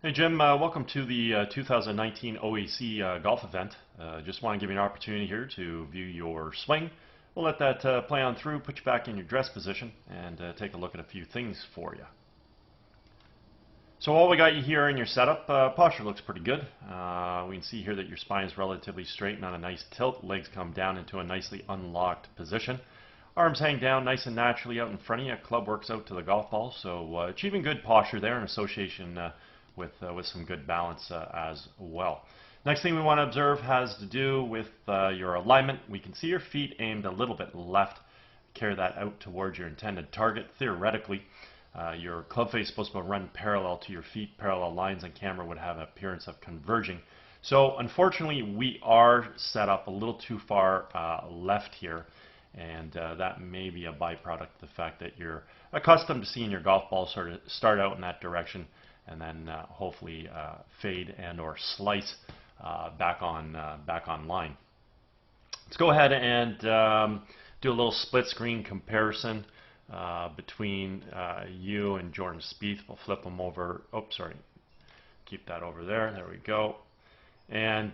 Hey Jim, welcome to the 2019 OAC golf event. Just want to give you an opportunity here to view your swing. We'll let that play on through, put you back in your dress position, and take a look at a few things for you. So while we got you here in your setup, posture looks pretty good. We can see here that your spine is relatively straight and on a nice tilt. Legs come down into a nicely unlocked position. Arms hang down nice and naturally out in front of you. Club works out to the golf ball, so achieving good posture there in association with some good balance as well. Next thing we want to observe has to do with your alignment. We can see your feet aimed a little bit left. Carry that out towards your intended target. Theoretically, your club face is supposed to run parallel to your feet. Parallel lines on camera would have an appearance of converging. So unfortunately, we are set up a little too far left here, and that may be a byproduct of the fact that you're accustomed to seeing your golf ball sort of start out in that direction and then hopefully fade and or slice back on line. Let's go ahead and do a little split screen comparison between you and Jordan Spieth. We'll flip them over. Oh, sorry. Keep that over there. There we go. And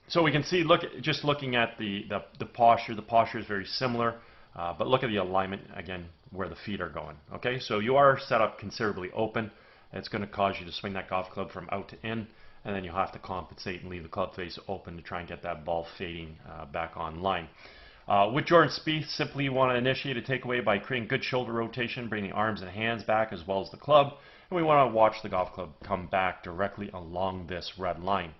so we can see, just looking at the posture. The posture is very similar, but look at the alignment again, where the feet are going. Okay, so you are set up considerably open. It's going to cause you to swing that golf club from out to in, and then you'll have to compensate and leave the club face open to try and get that ball fading back on line. With Jordan Spieth, simply you want to initiate a takeaway by creating good shoulder rotation, bring the arms and hands back as well as the club, and we want to watch the golf club come back directly along this red line.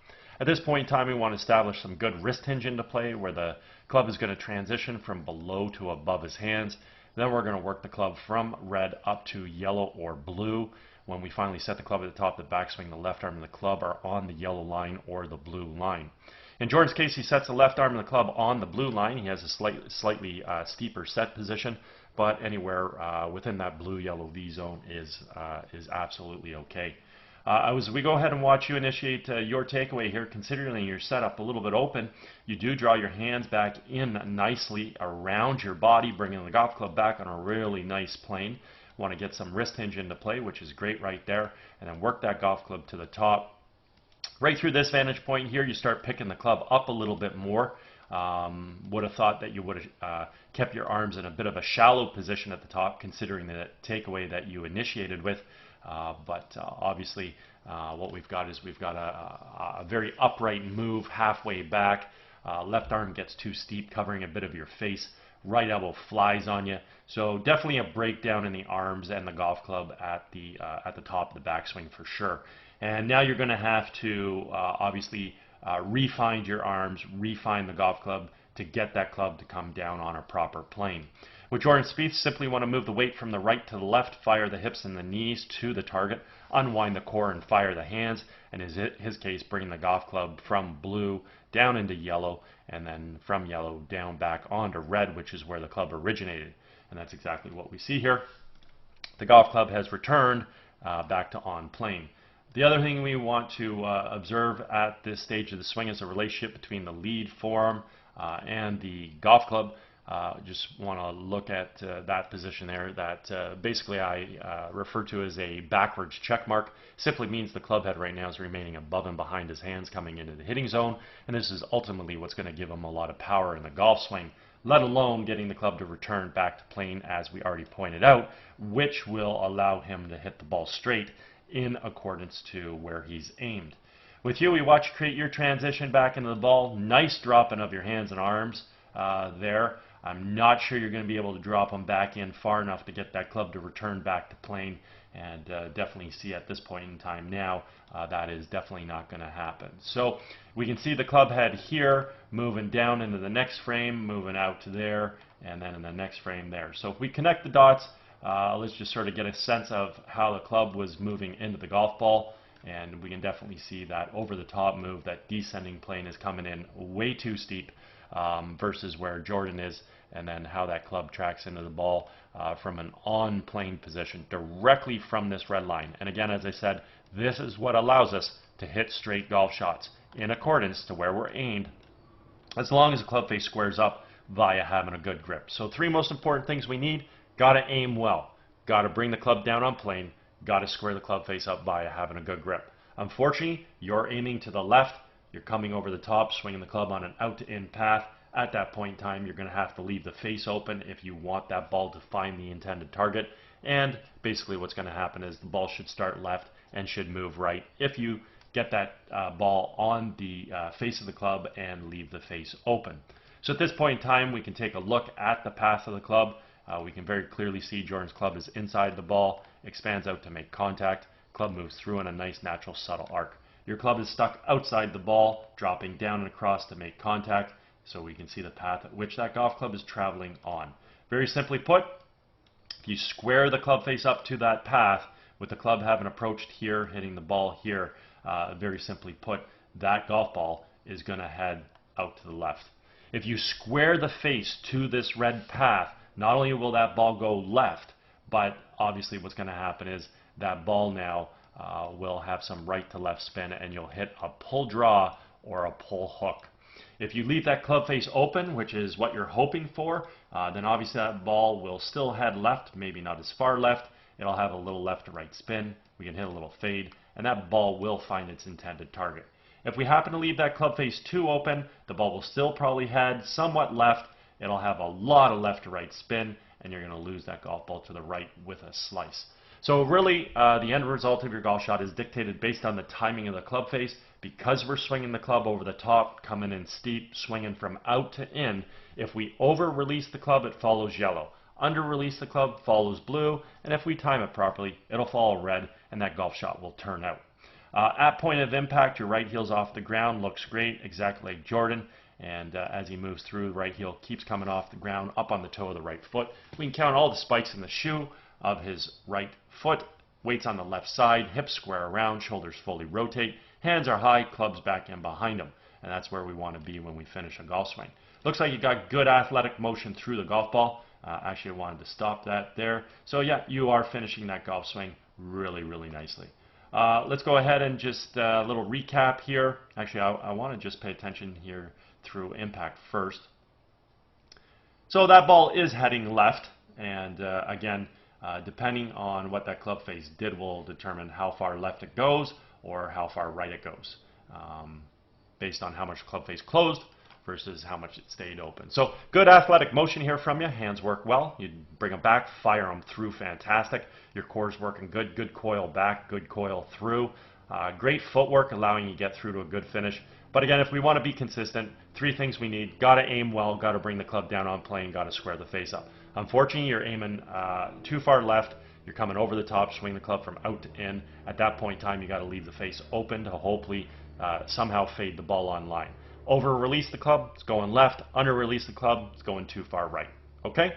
At this point in time, we want to establish some good wrist hinge into play where the club is going to transition from below to above his hands. Then we're going to work the club from red up to yellow or blue. When we finally set the club at the top of the backswing, the left arm and the club are on the yellow line or the blue line. In Jordan's case, he sets the left arm and the club on the blue line. He has a slightly steeper set position, but anywhere within that blue-yellow V zone is absolutely okay. As we go ahead and watch you initiate your takeaway here, considering your setup a little bit open, you do draw your hands back in nicely around your body, bringing the golf club back on a really nice plane. Want to get some wrist hinge into play, which is great right there, and then work that golf club to the top. Right through this vantage point here, you start picking the club up a little bit more. Would have thought that you would have kept your arms in a bit of a shallow position at the top, considering the takeaway that you initiated with. But obviously what we've got is we've got a very upright move halfway back. Left arm gets too steep, covering a bit of your face. Right elbow flies on you. So definitely a breakdown in the arms and the golf club at the top of the backswing for sure. And now you're going to have to obviously refine your arms, refine the golf club to get that club to come down on a proper plane. With Jordan Spieth, simply want to move the weight from the right to the left, fire the hips and the knees to the target, unwind the core and fire the hands, and in his case, bring the golf club from blue down into yellow, and then from yellow down back onto red, which is where the club originated. And that's exactly what we see here. The golf club has returned back to on plane. The other thing we want to observe at this stage of the swing is the relationship between the lead forearm and the golf club. Just want to look at that position there that basically I refer to as a backwards check mark. Simply means the club head right now is remaining above and behind his hands coming into the hitting zone, and this is ultimately what's going to give him a lot of power in the golf swing, let alone getting the club to return back to plane, as we already pointed out, which will allow him to hit the ball straight in accordance to where he's aimed. With you, we watch you create your transition back into the ball. Nice dropping of your hands and arms there. I'm not sure you're going to be able to drop them back in far enough to get that club to return back to plane, and definitely see at this point in time now that is definitely not going to happen. So we can see the club head here moving down into the next frame, moving out to there, and then in the next frame there. So if we connect the dots, let's just sort of get a sense of how the club was moving into the golf ball, and we can definitely see that over the top move, that descending plane is coming in way too steep versus where Jordan is, and then how that club tracks into the ball from an on-plane position directly from this red line. And again, as I said, this is what allows us to hit straight golf shots in accordance to where we're aimed, as long as the club face squares up via having a good grip. So three most important things we need: got to aim well, got to bring the club down on plane, got to square the club face up by having a good grip. Unfortunately, you're aiming to the left, you're coming over the top, swinging the club on an out-to-in path. At that point in time, you're going to have to leave the face open if you want that ball to find the intended target. And basically what's going to happen is the ball should start left and should move right if you get that ball on the face of the club and leave the face open. So at this point in time, we can take a look at the path of the club. We can very clearly see Jordan's club is inside the ball, expands out to make contact. Club moves through in a nice natural subtle arc. Your club is stuck outside the ball, dropping down and across to make contact, so we can see the path at which that golf club is traveling on. Very simply put, if you square the club face up to that path, with the club having approached here, hitting the ball here, very simply put, that golf ball is going to head out to the left. If you square the face to this red path, not only will that ball go left, but obviously what's going to happen is that ball now will have some right to left spin, and you'll hit a pull draw or a pull hook. If you leave that club face open, which is what you're hoping for, then obviously that ball will still head left, maybe not as far left. It'll have a little left to right spin. We can hit a little fade, and that ball will find its intended target. If we happen to leave that club face too open, the ball will still probably head somewhat left. It'll have a lot of left to right spin, and you're going to lose that golf ball to the right with a slice. So really, the end result of your golf shot is dictated based on the timing of the club face. Because we're swinging the club over the top, coming in steep, swinging from out to in, if we over-release the club, it follows yellow. Under-release the club, follows blue, and if we time it properly, it'll follow red, and that golf shot will turn out. At point of impact, your right heel's off the ground, looks great, exactly like Jordan. And as he moves through, the right heel keeps coming off the ground, up on the toe of the right foot. We can count all the spikes in the shoe of his right foot. Weight's on the left side, hips square around, shoulders fully rotate, hands are high, clubs back in behind him. And that's where we want to be when we finish a golf swing. Looks like you got good athletic motion through the golf ball. Actually, I wanted to stop that there. So yeah, you are finishing that golf swing really, really nicely. Let's go ahead and just a little recap here. Actually, I want to just pay attention here through impact first. So that ball is heading left, and again, depending on what that club face did will determine how far left it goes or how far right it goes, based on how much club face closed versus how much it stayed open. So good athletic motion here from you. Hands work well. You bring them back, fire them through, fantastic. Your core's working good. Good coil back, good coil through. Great footwork, allowing you to get through to a good finish. But again, if we want to be consistent, three things we need. Got to aim well, got to bring the club down on plane, got to square the face up. Unfortunately, you're aiming too far left. You're coming over the top, swing the club from out to in. At that point in time, you got to leave the face open to hopefully somehow fade the ball on line. Over-release the club, it's going left. Under-release the club, it's going too far right. Okay?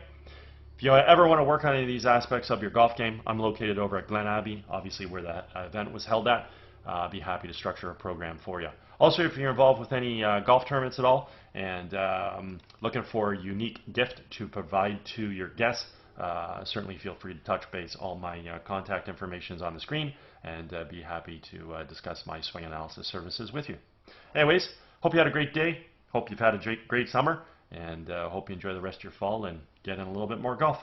If you ever want to work on any of these aspects of your golf game, I'm located over at Glen Abbey, obviously where the event was held at. I'd be happy to structure a program for you. Also, if you're involved with any golf tournaments at all and looking for a unique gift to provide to your guests, certainly feel free to touch base. All my contact information is on the screen, and be happy to discuss my swing analysis services with you. Anyways, hope you had a great day. Hope you've had a great summer, and hope you enjoy the rest of your fall and get in a little bit more golf.